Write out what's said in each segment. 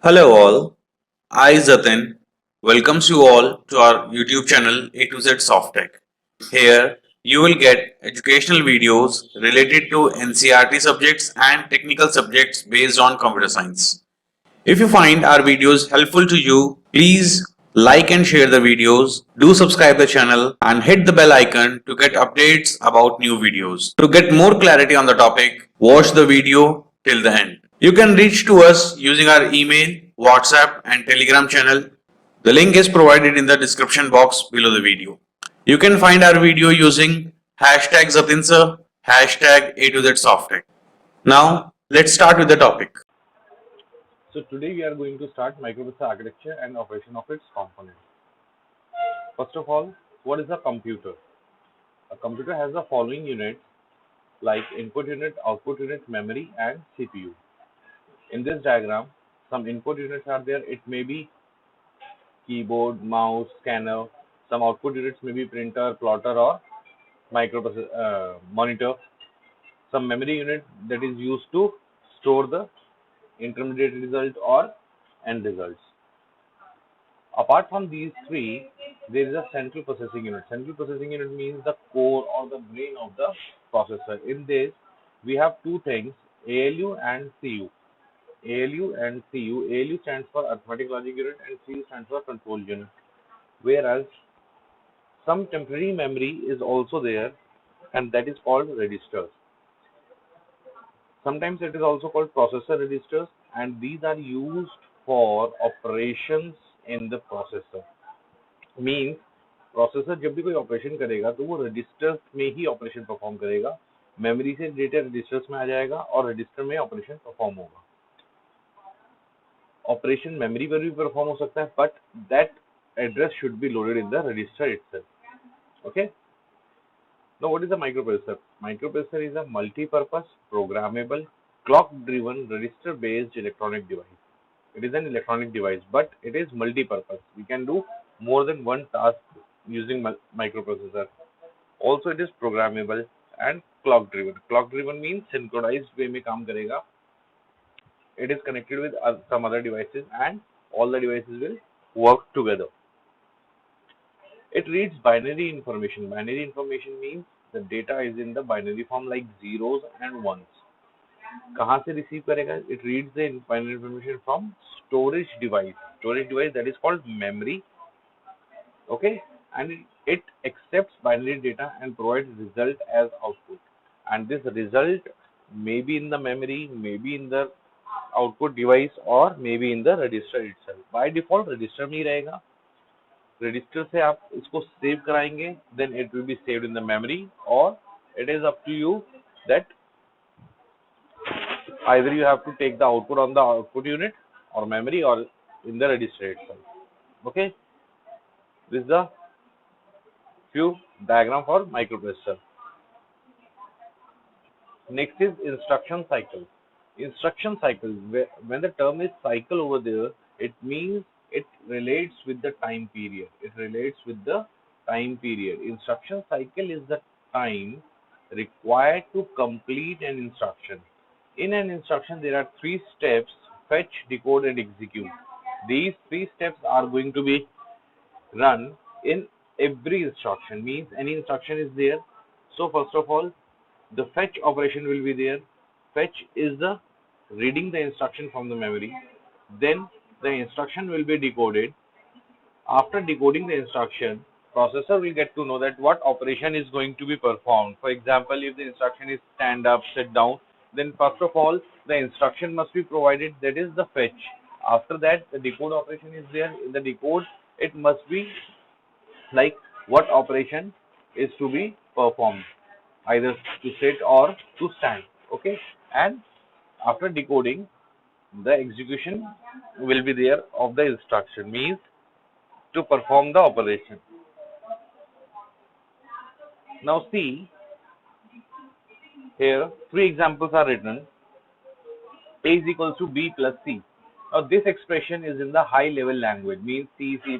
Hello all, I Zatin welcomes you all to our YouTube channel A to Z Softtech. Here you will get educational videos related to NCRT subjects and technical subjects based on computer science. If you find our videos helpful to you, please like and share the videos, do subscribe the channel and hit the bell icon to get updates about new videos. To get more clarity on the topic, watch the video till the end. You can reach to us using our email, WhatsApp and Telegram channel. The link is provided in the description box below the video. You can find our video using hashtag Zatinsa, hashtag A to Z Softtech. Now, let's start with the topic. So today we are going to start microprocessor architecture and operation of its components. First of all, what is a computer? A computer has the following units like input unit, output unit, memory and CPU. In this diagram, some input units are there. It may be keyboard, mouse, scanner. Some output units may be printer, plotter or microprocessor monitor. Some memory unit that is used to store the intermediate result or end results. Apart from these three, there is a central processing unit. Central processing unit means the core or the brain of the processor. In this, we have two things, ALU and CU. ALU and CU. ALU stands for arithmetic logic unit and CU stands for control unit. Whereas some temporary memory is also there and that is called registers. Sometimes it is also called processor registers and these are used for operations in the processor. Means processor जब भी कोई operation करेगा तो वो registers में ही operation perform करेगा. Memory से data registers में आ जाएगा और रजिस्टर में ऑपरेशन परफॉर्म होगा. ऑपरेशन मेमोरी पर भी परफॉर्म हो सकता है but that address should be loaded in the register itself. Okay. Now what is a microprocessor? Microprocessor is a multi-purpose, programmable, clock-driven, register-based electronic device. It is an electronic device, but it is multi-purpose. We can do more than one task using microprocessor. Also, it is programmable and clock-driven. Clock-driven means synchronized way में काम करेगा. It is connected with some other devices, and all the devices will work together. It reads binary information. Binary information means the data is in the binary form like zeros and ones. कहाँ से receive करेगा? It reads the binary information from storage device. Storage device that is called memory. Okay, and it accepts binary data and provides result as output. And this result may be in the memory, maybe in the output device, or maybe in the register itself. By default, register में ही रहेगा. Register से आप इसको save कराएंगे then it will be saved in the memory और it is up to you that either you have to take the output on the output unit or memory or in the register itself. Okay, this is the few diagram for microprocessor. Next is instruction cycle. Instruction cycle, when the term is cycle over there, it means it relates with the time period. It relates with the time period. Instruction cycle is the time required to complete an instruction. In an instruction, there are three steps: fetch, decode, and execute. These three steps are going to be run in every instruction. Means any instruction is there. So first of all, the fetch operation will be there. Fetch is the reading the instruction from the memory. Then the instruction will be decoded. After decoding the instruction, processor will get to know that what operation is going to be performed. For example, if the instruction is stand up, sit down, then first of all the instruction must be provided, that is the fetch. After that the decode operation is there. In the decode it must be like what operation is to be performed, either to sit or to stand. Okay, and after decoding the execution will be there of the instruction, means to perform the operation. Now see, here three examples are written. A is equals to B plus C. Now this expression is in the high level language, means C, C++,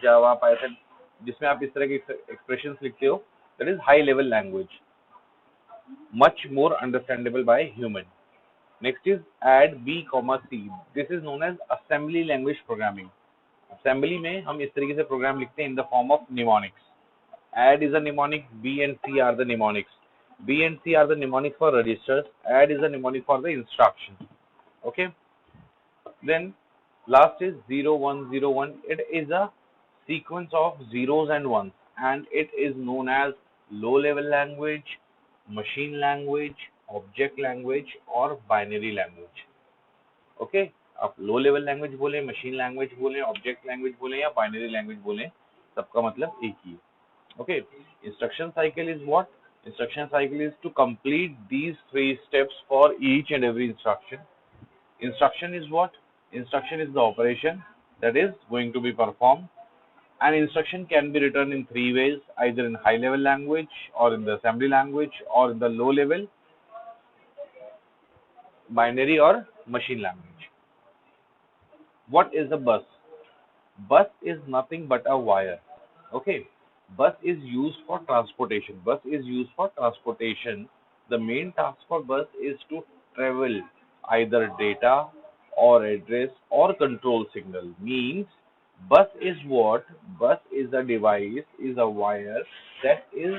Java, Python, जिसमें आप इस तरह के expressions लिखते हो, that is high level language, much more understandable by human. Next is add B, C. This is known as assembly language programming. Assembly में हम इस तरीके से program लिखते हैं in the form of mnemonics. Add is a mnemonic, B and C are the mnemonics. B and C are the mnemonics for registers. Add is a mnemonic for the instruction. Okay. Then last is 0101. It is a sequence of zeros and ones, and it is known as low level language, machine language, object language or binary language. Okay आप low level language बोले, machine language बोले, object language बोले या binary language बोले, सबका मतलब एक ही है. Okay. Instruction cycle is what? Instruction cycle is to complete these 3 steps for each and every instruction. Instruction is what? Instruction is the operation that is going to be performed. An instruction can be written in 3 ways, either in high level language or in the assembly language or in the low level binary or machine language. What is a bus? Bus is nothing but a wire. Okay. Bus is used for transportation. Bus is used for transportation. The main task for bus is to travel either data or address or control signal. Means bus is what? Bus is a device, is a wire that is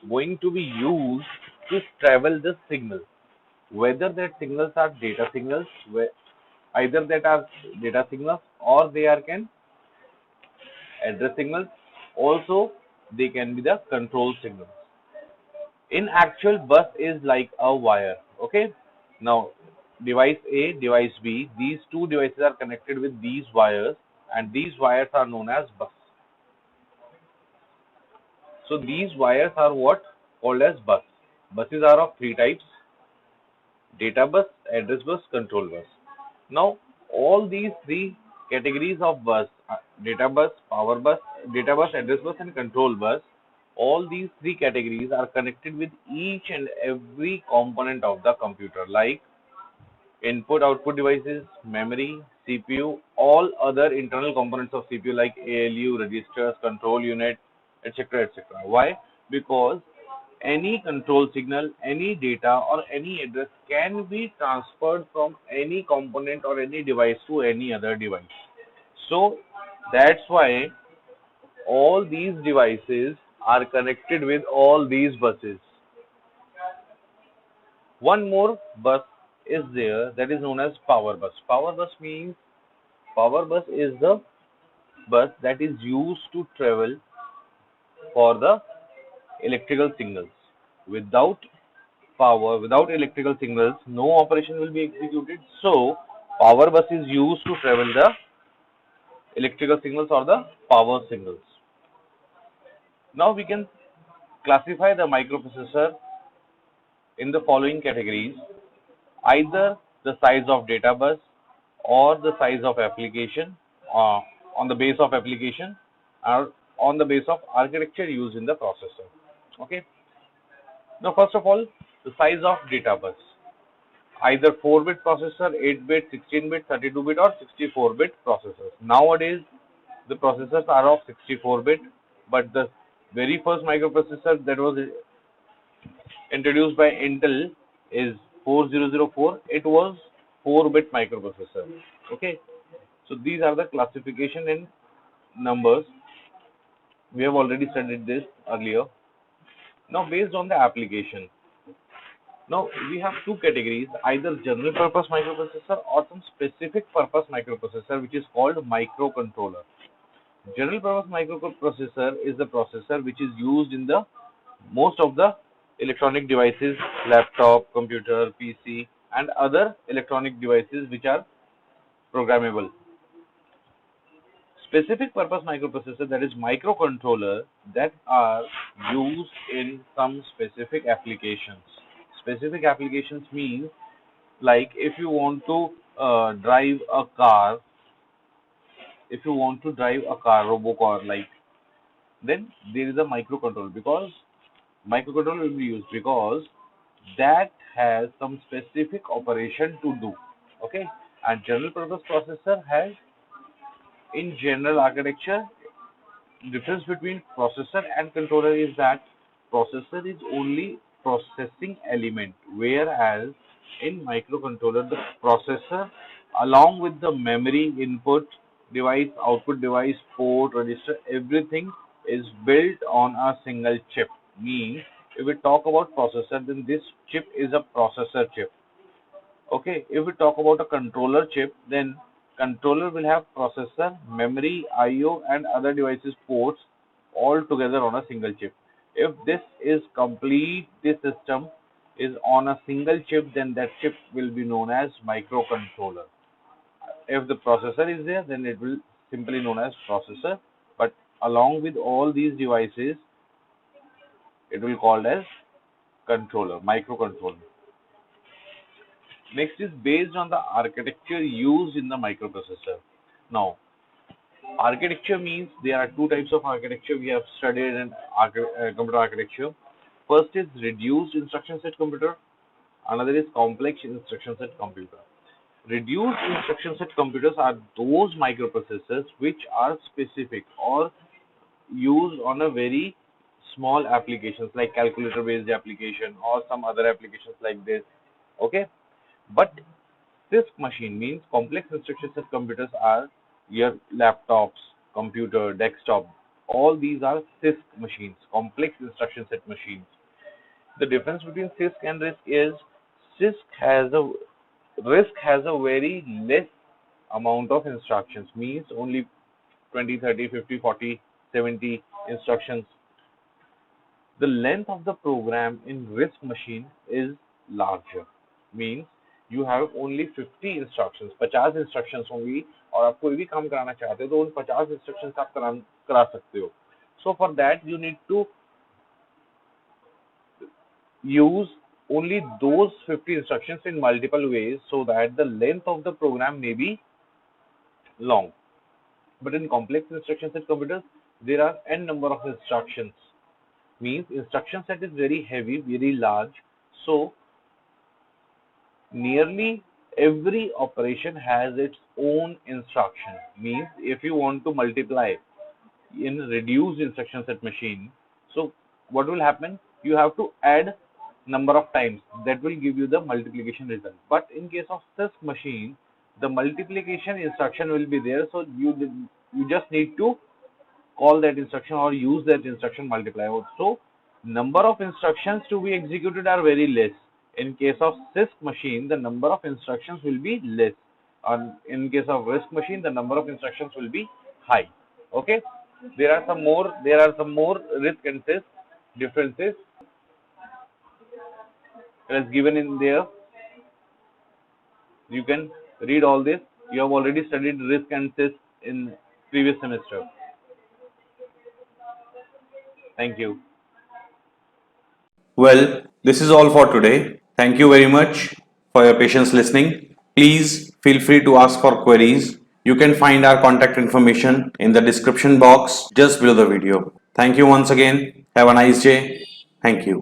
going to be used to travel the signal. Whether that signals are data signals, either that are data signals or they are can address signals. Also, they can be the control signals. In actual, bus is like a wire. Okay. Now, device A, device B, these two devices are connected with these wires, and these wires are known as bus. So, these wires are what? Called as bus. Buses are of 3 types: data bus, address bus, control bus. Now, all these 3 categories of bus, data bus, power bus, data bus, address bus, and control bus, all these 3 categories are connected with each and every component of the computer, like input output devices, memory, CPU, all other internal components of CPU like ALU, registers, control unit, etc. etc. Why? Because any control signal, any data or any address can be transferred from any component or any device to any other device. So that's why all these devices are connected with all these buses. One more bus is there, that is known as power bus. Power bus means, power bus is the bus that is used to travel for the electrical signals. Without power, without electrical signals, no operation will be executed. So, power bus is used to travel the electrical signals or the power signals. Now we can classify the microprocessor in the following categories: either the size of data bus or the size of application, on the base of application, or on the base of architecture used in the processor. Okay. Now, first of all, the size of data bus. Either 4-bit processor, 8-bit, 16-bit, 32-bit or 64-bit processors. Nowadays, the processors are of 64-bit, but the very first microprocessor that was introduced by Intel is 4004. It was 4-bit microprocessor. Okay. So these are the classification in numbers. We have already studied this earlier. Now, based on the application, now we have 2 categories: either general purpose microprocessor or some specific purpose microprocessor, which is called microcontroller. General purpose microprocessor is the processor which is used in the most of the electronic devices, laptop, computer, PC, and other electronic devices which are programmable. Specific purpose microprocessor, that is microcontroller, that are used in some specific applications. Specific applications means, like if you want to drive a car, robocar, like, then there is a microcontroller, because microcontroller will be used because that has some specific operation to do. Okay. And general purpose processor has, in general architecture, difference between processor and controller is that processor is only processing element, whereas In microcontroller, the processor along with the memory, input device, output device, port, register, everything is built on a single chip. Means if we talk about processor, then this chip is a processor chip. Okay, if we talk about a controller chip, then controller will have processor, memory, IO, and other devices ports all together on a single chip. If this is complete, this system is on a single chip, then that chip will be known as microcontroller. If the processor is there, then it will simply known as processor. But along with all these devices, it will called as controller, microcontroller. Next is based on the architecture used in the microprocessor. Now, architecture means there are two types of architecture we have studied in computer architecture. First is reduced instruction set computer, another is complex instruction set computer. Reduced instruction set computers are those microprocessors which are specific or used on a very small applications like calculator based application or some other applications like this. Okay, but CISC machine means complex instruction set computers are your laptops, computer, desktop. All these are CISC machines, complex instruction set machines. The difference between CISC and RISC is RISC has a very less amount of instructions, means only 20, 30, 50, 40, 70 instructions. The length of the program in RISC machine is larger, means you have only 50 instructions, 50 instructions होंगी और आप कोई भी काम कराना चाहते हो तो उन 50 instructions आप करा सकते हो. So for that you need to use only those 50 instructions in multiple ways so that the length of the program may be long. But in complex instruction set computers, there are n number of instructions. Means instruction set is very heavy, very large. So nearly every operation has its own instruction. Means if you want to multiply in reduced instruction set machine, so what will happen? You have to add number of times, that will give you the multiplication result. But in case of CISC machine, the multiplication instruction will be there, so you just need to call that instruction or use that instruction multiply. So number of instructions to be executed are very less. In case of CISC machine, the number of instructions will be less, and in case of RISC machine, the number of instructions will be high. Okay, there are some more RISC and CISC differences as given in there. You can read all this. You have already studied RISC and CISC in previous semester. Thank you. Well, this is all for today. Thank you very much for your patience listening. Please feel free to ask for queries. You can find our contact information in the description box just below the video. Thank you once again. Have a nice day. Thank you.